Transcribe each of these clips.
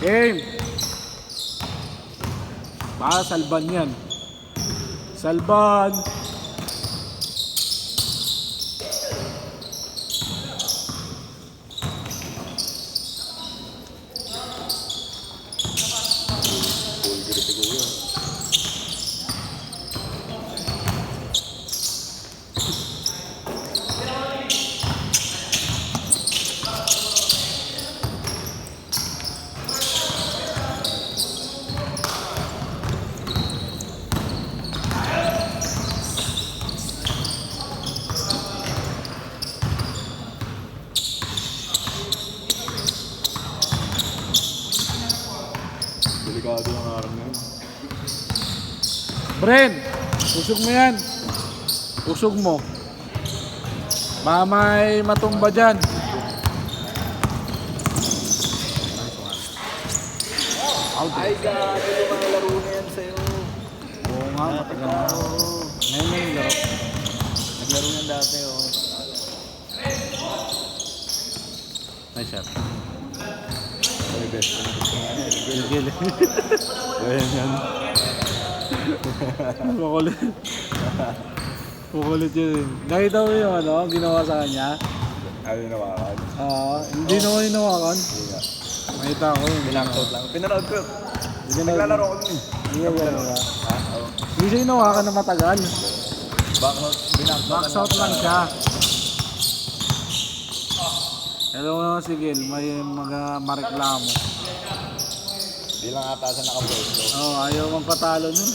Game. Baka salban yan. Salban. Delikado ang araw na yun. Bren, usog mo yan. Usog mo. Mamay matumba dyan. Ay, gabi yung mga laro na yan sa'yo. Oo nga, matagal na. Ngayon na yung laro. Naglaro yan dati, oh. Nice shot. Ay, best. Gil. Ayan yan. Makulit. Makulit yun. Nakita mo yung ano, ginawa sa kanya? Ayaw yung nawakan. Hindi naman yung nawakan. Hindi nga. Nakita ko yun. Pinakot lang. Pinanood ko. Hindi na- Naglalaro ko nun. Hindi na gano'n ba? Ha? Oo. Hindi siya yung nawakan na matagal. Backshot. Binakot. Box out lang siya. Hello naman si Gil, may mga mareklamo. Di lang ata sa nakapwesto. Ayaw magpatalo nun.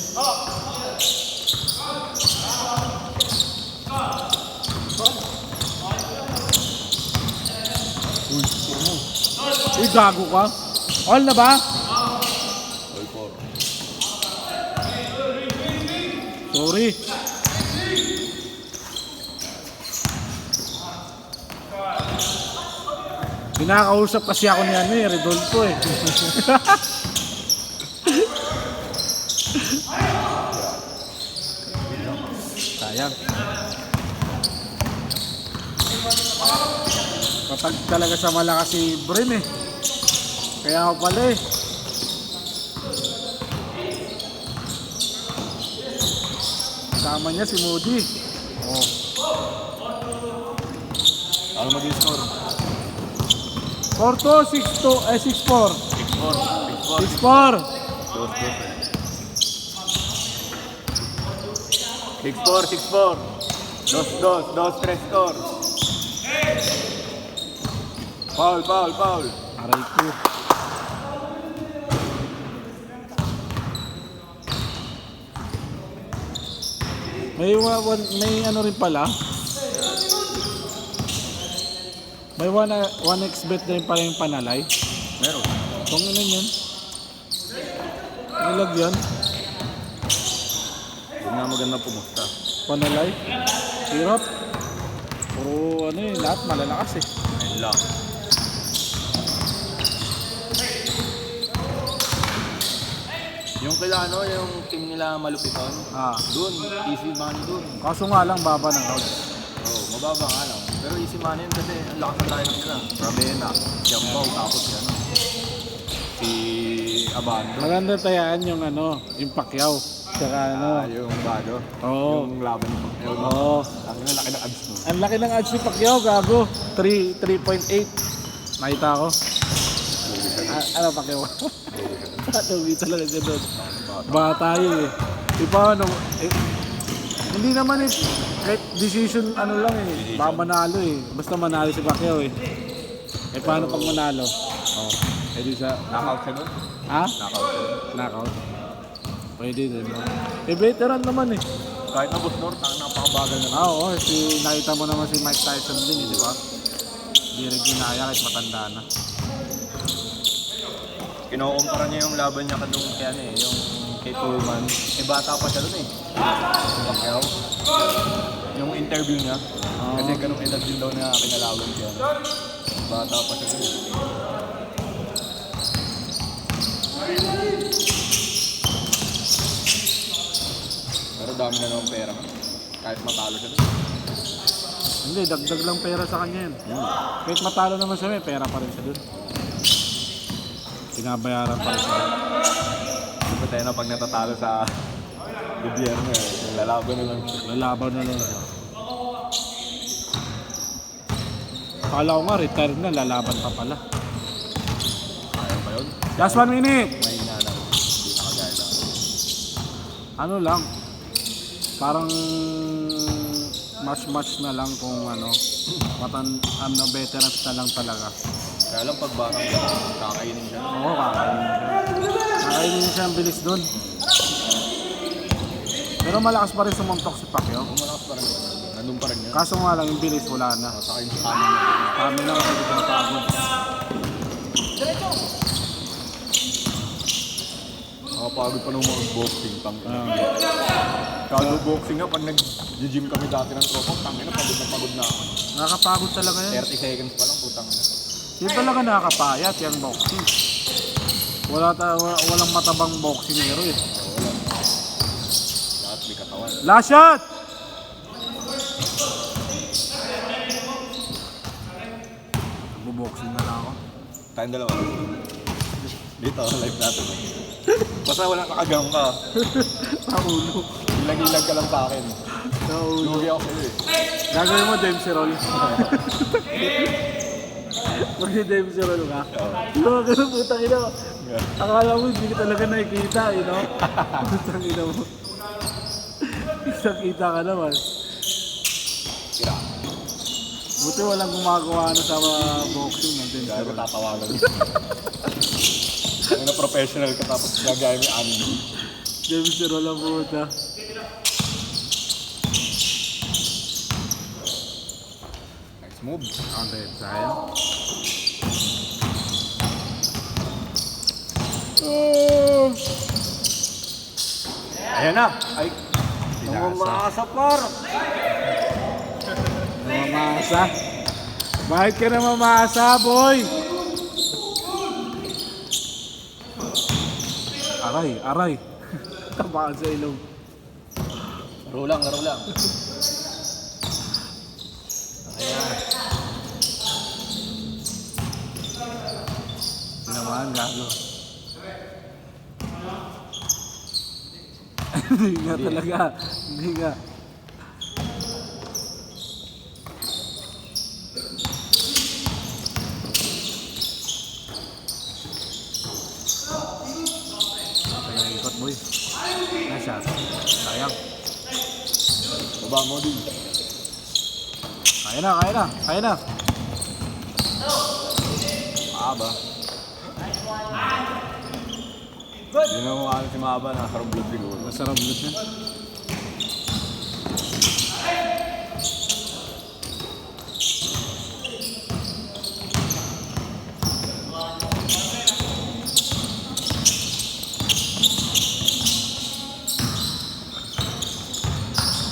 Uy, gago ka. All na ba? All four. Sorry. Pinakausap kasi ako ni ano Redolfo eh. Sayang. Patag talaga sa malakas si Bren eh. Kaya ako pala eh. Kasama niya si Moody. Oh. Ano maging score? 4-2, 6-2, 6-4. 6-4. 6-4. 6-4. 2-2. 2-3 score. Foul. Aray ko. May ano rin pala. May 1x bet na rin pala yung panalay. Meron. Kung ano yun? Nilagyan. Huwag nga maganda pumusta. Panalay. Hirap. Puro ano yun, lahat malalakas eh. Ayun lang. Yung kila ano, yung team nila malupiton, dun, easy money dun. Kaso nga lang baba ng odds. Oo, mababa nga lang. Pero easy money yun kasi ang lakas ng lineup nila. Ravena, Jambaw, tapos si ano, si Abando. Maganda tayaan yung ano, yung Pacquiao. Saka ano. Yung Bado. Oo. Yung laban ni Pacquiao. Oo. Ang laki ng ads mo. Ang laki ng odds ni Pacquiao, gago. 3.8. Nakita ko. Ano Pacquiao? Lugi talaga siya doon. Bata yun eh. Iba ano, hindi naman eh, kahit decision ano lang eh, baka manalo eh. Basta manalo si Pacquiao eh. Eh paano pag manalo? Oh, eh di sa... Knockout siya dun? Ha? Knockout siya dun. Knockout? Pwede din. Eh veteran naman eh. Kahit na Boss Nor, napakabagal na. Oo, nakita mo naman si Mike Tyson din eh, di ba? Hindi rin ginaya kahit matanda na. Kinukumpara niya yung laban niya kadung kay ano eh, yung kay Pullman. Eh bata pa siya dun eh. Pacquiao. Yung interview niya. Kasi ganung edad din daw na kinalaban siya. Bata pa siya dun. Pero dami na naman pera. Kahit matalo siya dun. Hindi, dagdag lang pera sa kanya yun. Kahit matalo naman siya, may pera pa rin siya dun. Pinabayaran pa rin sila. Diba tayo na pag natatalo sa gobyerno eh. Lalaban na lang siya. Lalaban na lang siya. Akala ko nga, retired na, lalaban pa pala. Ayaw pa yun? Just 1 minute! May hinanaw. Hindi nakagaya lang. Ano lang, parang match na lang kung ano, veterans na lang talaga. Kaya lang pag batang kakainin siya. Oo, kakainin siya. Kakainin siya ang bilis dun. Pero malakas pa rin sumuntok si Pacquiao. Kung malakas pa rin yun. Nandun pa rin yun. Kaso nga lang yung bilis wala na. Saka yung sa kanin niya. Kami lang kasi pinapagod. Nakapagod pa nung mga boxing. Kalo boxing nga, pag nag-gym kami dati ng tropa, tangin na pagod na ako. Nakakapagod talaga yan. 30 seconds pa lang, putang na. Yun talaga nakakapayat yung boxing. Walang matabang boxingero eh. Wala. Lahat may katawan. Last shot! Nagbo-boxing na lang ako. Tayong dalawa. Dito, live natin. Basta wala nakagang ka. Sa ulo. Ilag-ilag ka lang sa akin. Sa ulo. Lugi ako sa'yo eh. Gagawin mo Dempsey roll. Mag-Dempsey roll ka. Lugi mo, putang ina. Akala mo hindi ka talaga nakikita, you know? Putang ina mo. Isang-kita ka naman. Tira. Buti walang gumagawa na sa boxing ng Dempsey Gaya ko roll. tatawagan. Kung na professional ka tapos gagaya mo yung anime. Dempsey roll ang puta. Nice move. Okay, sayang. Ayan na. Ay. Namamasa par. Namamasa. Bakit ka namamasa, boy? Aray, aray. Tamaan sa ilong. Laro lang, laro lang. Ayan. Tinamaan, gago. Hindi nga talaga. Hindi nga. Sayang ikot, boy. Nice shot. Sayang. Baba mo din. Kaya na, kaya na, kaya na. Maaba. Yun ang mukha si Maaba, nakasarong blood siguro. Masarap ulit yan.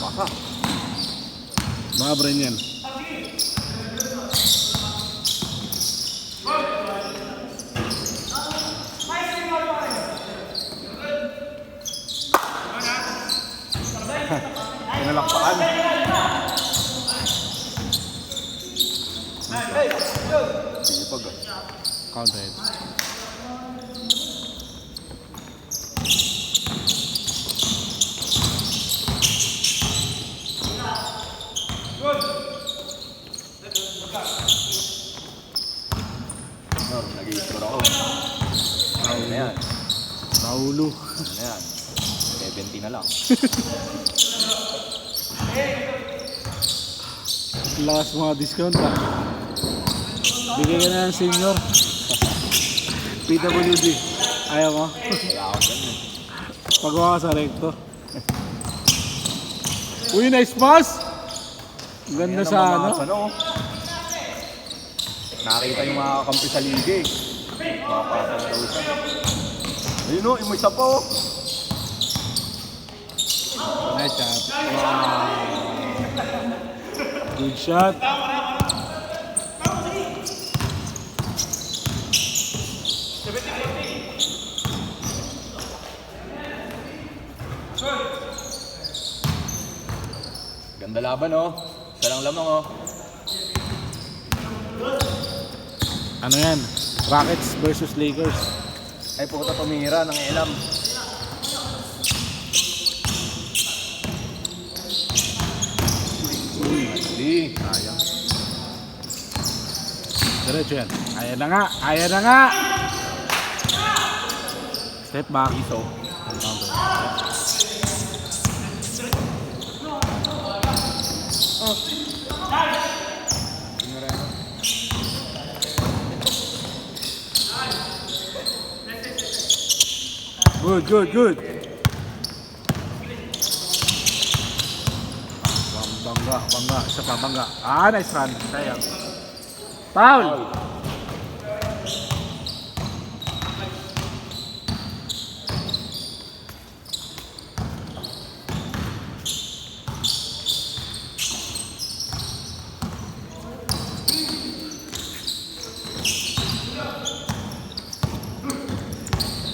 Baka. Mga brain yan. Pinalakpakan. Sige pag. Counted. Nag-i-score ako. Ano na yan? Paulo. Ano na yan? 70 na lang. Lakas mga discount ha. Bigay ka na ng senior. PWD. Ayaw mo? Wala ako dyan eh. Pagawa ka sa recto. Uy, nice pass! Ganda Ayan sa ang ano. mga ano. Nakita yung mga kampi sa liga eh. Makapatan daw isa. Ayun o, yung isa pa o. Nice shot. Good shot. Ganda laban o. Isa lang lamang o. Ano yan? Rockets versus Lakers. Ay puta, tumira ng elam. Hindi. Sayang. Diretso yan. Kaya na nga. Kaya na nga. Step back. Iso. Good, good, good. Bangga, bangga. Isa pa, bangga. Ah, nice run. Sayang. Foul!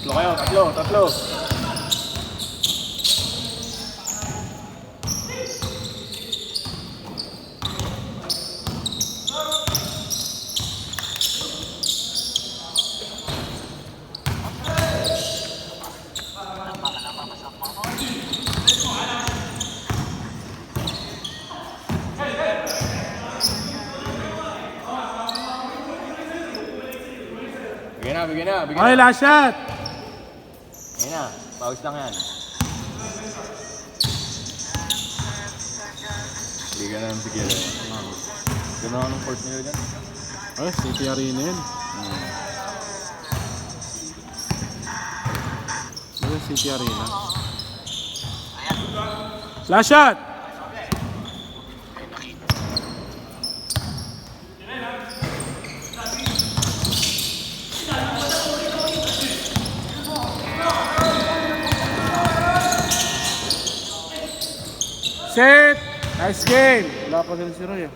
Tatlo kayo, tatlo. Bigyan na. Okay, last shot! Ayun na, pause lang yan. Bigyan na ng bigyan. Gano'n anong court nila dyan? Ay, City Arena yun. Ay, City Arena. Last shot! Set! Nice game! Wala pa din si Roy.